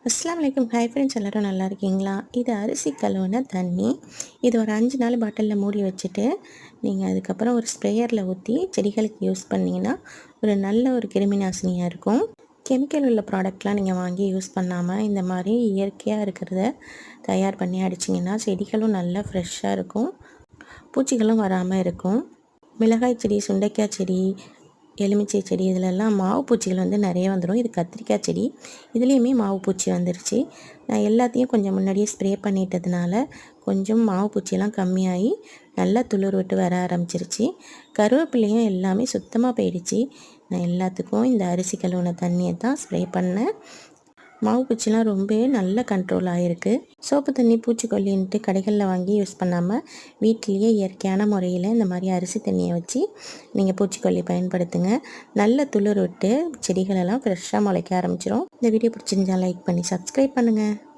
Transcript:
அஸ்ஸலாமு அலைக்கும். Hi friends, எல்லோரும் நல்லா இருக்கீங்களா? இது அரிசி கழுவுன தண்ணி. இது ஒரு 5 நாள் பாட்டிலில் மூடி வச்சுட்டு நீங்கள் அதுக்கப்புறம் ஒரு ஸ்ப்ரேயரில் ஊற்றி செடிகளுக்கு யூஸ் பண்ணிங்கன்னா ஒரு நல்ல ஒரு கிருமி நாசினியாக இருக்கும். கெமிக்கல் உள்ள ப்ராடக்ட்லாம் நீங்கள் வாங்கி யூஸ் பண்ணாமல் இந்த மாதிரி இயற்கையாக இருக்கிறத தயார் பண்ணி அடிச்சிங்கன்னா செடிகளும் நல்லா ஃப்ரெஷ்ஷாக இருக்கும், பூச்சிகளும் வராமல் இருக்கும். மிளகாய் செடி, சுண்டைக்காய் செடி, எலுமிச்சை செடி இதிலெல்லாம் மாவு பூச்சிகள் நிறைய வந்துடும். இது கத்திரிக்காய் செடி, இதுலேயுமே மாவு பூச்சி வந்துருச்சு. நான் எல்லாத்தையும் கொஞ்சம் முன்னாடியே ஸ்ப்ரே பண்ணிட்டதுனால கொஞ்சம் மாவு பூச்சியெல்லாம் கம்மியாகி நல்லா துளிர் விட்டு வர ஆரம்பிச்சிருச்சு. கருவேப்பிலையும் எல்லாமே சுத்தமாக போயிடுச்சு. நான் எல்லாத்துக்கும் இந்த அரிசி கழுவுன தண்ணியை தான் ஸ்ப்ரே பண்ணேன். மாவு பூச்சிலாம் ரொம்பவே நல்ல கண்ட்ரோல் ஆகிருக்கு. சோப்பு தண்ணி பூச்சிக்கொல்லின்ட்டு கடைகளில் வாங்கி யூஸ் பண்ணாமல் வீட்டிலேயே இயற்கையான முறையில் இந்த மாதிரி அரிசி தண்ணியை வச்சு நீங்கள் பூச்சிக்கொல்லி பயன்படுத்துங்க. நல்ல துளிர் விட்டு செடிகளெல்லாம் ஃப்ரெஷ்ஷாக முளைக்க ஆரம்பிச்சிடும். இந்த வீடியோ பிடிச்சிருந்தா லைக் பண்ணி சப்ஸ்கிரைப் பண்ணுங்கள்.